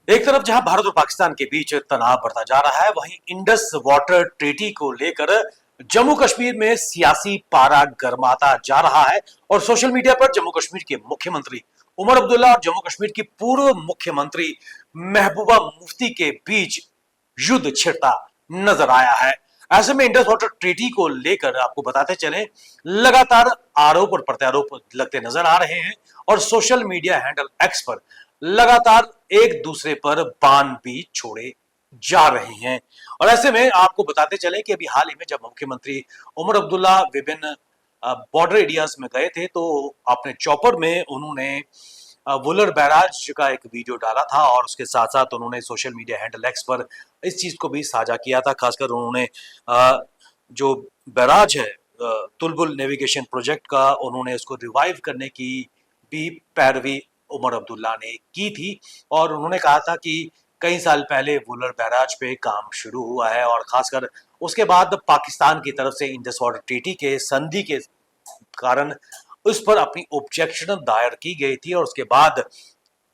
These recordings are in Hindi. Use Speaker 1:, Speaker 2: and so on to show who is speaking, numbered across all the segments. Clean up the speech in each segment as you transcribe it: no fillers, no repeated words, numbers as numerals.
Speaker 1: एक तरफ जहां भारत और पाकिस्तान के बीच तनाव बढ़ता जा रहा है, वहीं इंडस वाटर ट्रीटी को लेकर जम्मू कश्मीर में सियासी पारा गर्माता जा रहा है और सोशल मीडिया पर जम्मू कश्मीर के मुख्यमंत्री उमर अब्दुल्ला और जम्मू कश्मीर की पूर्व मुख्यमंत्री महबूबा मुफ्ती के बीच युद्ध छिड़ता नजर आया है। ऐसे में इंडस वाटर ट्रीटी को लेकर आपको बताते चले, लगातार आरोप और प्रत्यारोप लगते नजर आ रहे हैं और सोशल मीडिया हैंडल एक्स पर लगातार एक दूसरे पर बाण भी छोड़े जा रहे हैं। और ऐसे में आपको बताते चले कि अभी हाल ही में जब मुख्यमंत्री उमर अब्दुल्ला विभिन्न बॉर्डर एरियाज में गए थे, तो अपने चौपर में उन्होंने वुलर बैराज का एक वीडियो डाला था और उसके साथ साथ उन्होंने सोशल मीडिया हैंडल एक्स पर इस चीज को भी साझा किया था। खासकर उन्होंने जो बैराज है तुलबुल नेविगेशन प्रोजेक्ट का, उन्होंने उसको रिवाइव करने की भी पैरवी उमर अब्दुल्ला ने की थी और उन्होंने कहा था कि कई साल पहले वुलर बैराज पे काम शुरू हुआ है और खासकर उसके बाद पाकिस्तान की तरफ से इंडस वाटर ट्रीटी के संधि के कारण उस पर अपनी ऑब्जेक्शन दायर की गई थी और उसके बाद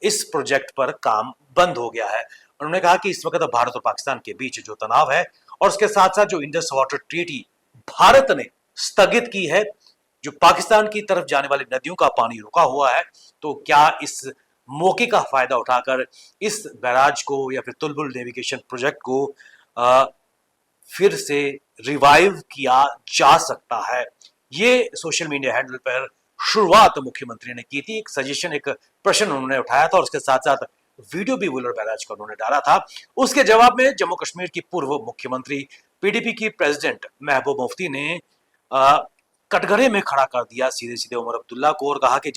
Speaker 1: इस प्रोजेक्ट पर काम बंद हो गया है। उन्होंने कहा कि इस वक्त भारत और पाकिस्तान के बीच जो तनाव है और उसके साथ साथ जो इंडस वाटर ट्रीटी भारत ने स्थगित की है, जो पाकिस्तान की तरफ जाने वाली नदियों का पानी रुका हुआ है, तो क्या इस मौके का फायदा उठाकर इस बैराज को या फिर तुलबुल नेविगेशन प्रोजेक्ट को फिर से रिवाइव किया जा सकता है। ये सोशल मीडिया हैंडल पर शुरुआत मुख्यमंत्री ने की थी, एक सजेशन, एक प्रश्न उन्होंने उठाया था और उसके साथ साथ वीडियो भी वुलर बैराज का उन्होंने डाला था। उसके जवाब में जम्मू कश्मीर की पूर्व मुख्यमंत्री पीडीपी की प्रेसिडेंट महबूबा मुफ्ती ने कटघरे में खड़ा कर दिया सीधे सीधे उमर अब्दुल्ला को और कहा कि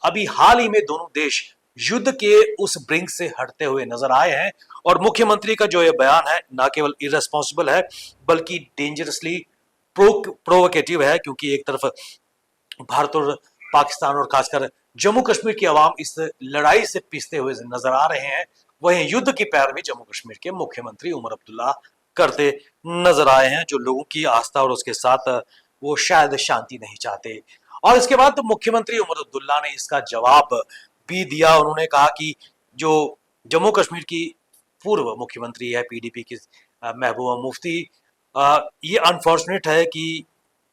Speaker 1: अभी हाल ही में दोनों देश युद्ध के उस ब्रिंक से हटते हुए नजर आए हैं और मुख्यमंत्री का जो ये बयान है न केवल इररेस्पॉन्सिबल है बल्कि डेंजरसली प्रोवोकेटिव है, क्योंकि एक तरफ भारत और पाकिस्तान और खासकर जम्मू कश्मीर की आवाम इस लड़ाई से पिसते हुए नजर आ रहे हैं, वहीं युद्ध की पैरवी जम्मू कश्मीर के मुख्यमंत्री उमर अब्दुल्ला करते नजर आए हैं, जो लोगों की आस्था और उसके साथ वो शायद शांति नहीं चाहते। और इसके बाद तो मुख्यमंत्री उमर अब्दुल्ला ने इसका जवाब भी दिया। उन्होंने कहा कि जो जम्मू कश्मीर की पूर्व मुख्यमंत्री है पीडीपी की महबूबा मुफ्ती, ये अनफॉर्चुनेट है कि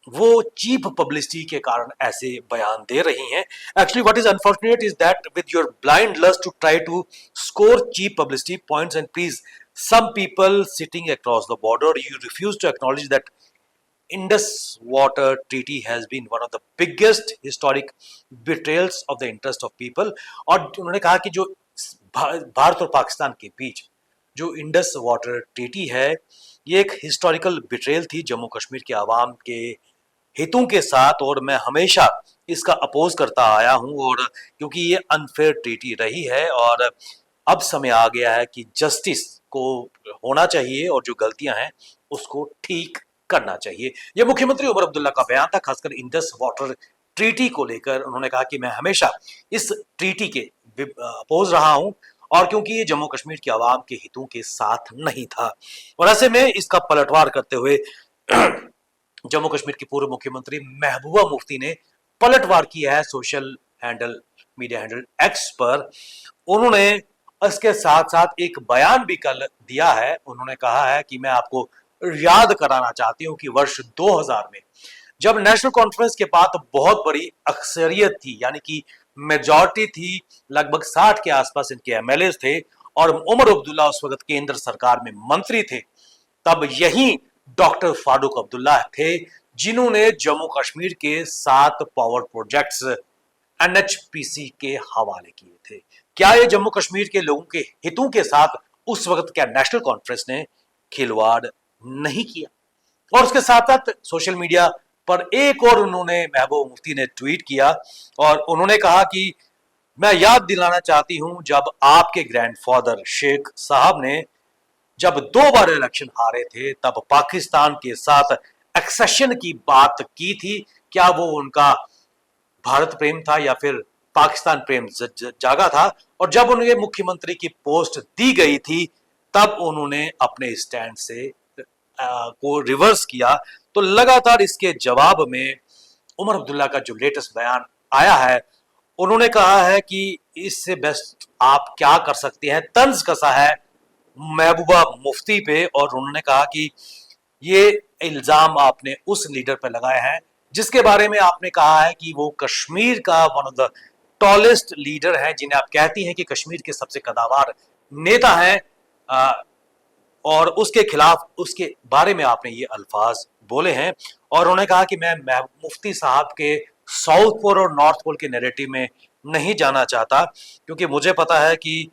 Speaker 1: वो चीप पब्लिसिटी के कारण ऐसे बयान दे रही हैं। Actually what is unfortunate is that with your blind lust to try to score cheap publicity points and please some people sitting across the border, you refuse to acknowledge that Indus Water Treaty has been one of the biggest historic betrayals of the interest of people। और उन्होंने कहा कि जो भारत और पाकिस्तान के बीच जो इंडस वाटर ट्रीटी है, ये एक हिस्टोरिकल बिट्रेयल थी जम्मू कश्मीर के आवाम के हितों के साथ और मैं हमेशा इसका अपोज करता आया हूं और क्योंकि ये अनफेयर ट्रीटी रही है और अब समय आ गया है कि जस्टिस को होना चाहिए और जो गलतियां हैं उसको ठीक करना चाहिए। ये मुख्यमंत्री उमर अब्दुल्ला का बयान था, खासकर इंडस वाटर ट्रीटी को लेकर। उन्होंने कहा कि मैं हमेशा इस ट्रीटी के अपोज रहा हूं और क्योंकि ये जम्मू कश्मीर की आवाम के हितों के साथ नहीं था। और ऐसे में इसका पलटवार करते हुए जम्मू कश्मीर की पूर्व मुख्यमंत्री महबूबा मुफ्ती ने पलटवार किया है social handle media handle x पर। उन्होंने इसके साथ साथ एक बयान भी कल दिया है। उन्होंने कहा है कि मैं आपको याद कराना चाहती हूं कि वर्ष 2000 में जब नेशनल कॉन्फ्रेंस के बाद बहुत बड़ी अक्सरियत थी, यानी कि मेजॉरिटी थी, लगभग 60 के आसपास इनके एमएलए थे और उमर अब्दुल्ला उस वक्त केंद्र सरकार में मंत्री थे, तब यही डॉक्टर फारूक अब्दुल्ला थे जिन्होंने जम्मू कश्मीर के 7 पावर प्रोजेक्ट्स एनएचपीसी के हवाले किए थे। क्या ये जम्मू कश्मीर के लोगों के हितों के साथ उस वक्त क्या नेशनल कॉन्फ्रेंस ने खिलवाड़ नहीं किया? और उसके साथ साथ सोशल मीडिया पर एक और उन्होंने महबूबा मुफ्ती ने ट्वीट किया और उन्होंने कहा कि मैं याद दिलाना चाहती हूं जब आपके ग्रैंडफादर शेख साहब ने जब 2 बार इलेक्शन हारे थे तब पाकिस्तान के साथ एक्सेशन की बात की थी। क्या वो उनका भारत प्रेम था या फिर पाकिस्तान प्रेम जागा था? और जब उन्हें मुख्यमंत्री की पोस्ट दी गई थी तब उन्होंने अपने स्टैंड से को रिवर्स किया। तो लगातार इसके जवाब में उमर अब्दुल्ला का जो लेटेस्ट बयान आया है उन्होंने कहा है कि इससे बेस्ट आप क्या कर सकते हैं, तंज कसा है महबूबा मुफ्ती पे। और उन्होंने कहा कि ये इल्जाम आपने उस लीडर पर लगाए हैं जिसके बारे में आपने कहा है कि वो कश्मीर का one of the tallest leader है, जिन्हें आप कहती हैं कि कश्मीर के सबसे कद्दावर नेता हैं। और उसके खिलाफ, उसके बारे में आपने ये अल्फाज बोले हैं। और उन्होंने कहा कि मैं मुफ्ती साहब के साउथ पोल और नॉर्थ पोल के नैरेटिव में नहीं जाना चाहता, क्योंकि मुझे पता है कि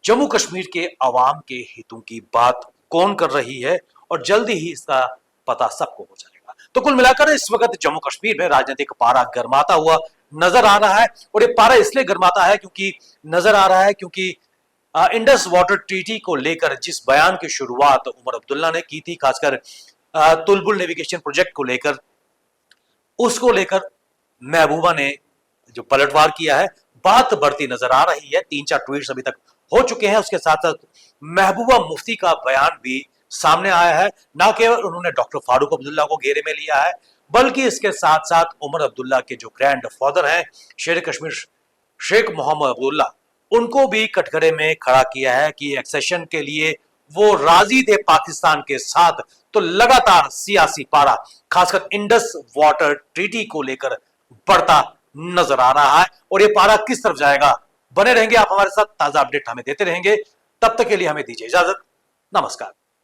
Speaker 1: जम्मू कश्मीर के अवाम के हितों की बात कौन कर रही है, और जल्दी ही इसका पता सबको हो जाएगा। तो कुल मिलाकर इस वक्त जम्मू कश्मीर में राजनीतिक पारा गर्माता हुआ नजर आ रहा है। और ये पारा इसलिए गर्माता है क्योंकि नजर आ रहा है क्योंकि इंडस वाटर ट्रीटी को लेकर जिस बयान की शुरुआत उमर अब्दुल्ला ने की थी, खासकर तुलबुल नेविगेशन प्रोजेक्ट को लेकर, उसको लेकर महबूबा ने जो पलटवार किया है, बात बढ़ती नजर आ रही है। 3-4 ट्वीट्स अभी तक हो चुके हैं। उसके साथ साथ महबूबा मुफ्ती का बयान भी सामने आया है। ना केवल उन्होंने डॉक्टर फारूक अब्दुल्ला को घेरे में लिया है, बल्कि इसके साथ साथ उमर अब्दुल्ला के जो ग्रैंड फादर हैं शेर कश्मीर शेख मोहम्मद अब्दुल्ला, उनको भी कटघरे में खड़ा किया है कि एक्सेशन के लिए वो राजी थे पाकिस्तान के साथ। तो लगातार सियासी पारा खासकर इंडस वाटर ट्रीटी को लेकर बढ़ता नजर आ रहा है। और ये पारा किस तरफ जाएगा, बने रहेंगे आप हमारे साथ, ताजा अपडेट हमें देते रहेंगे। तब तक के लिए हमें दीजिए इजाजत। नमस्कार।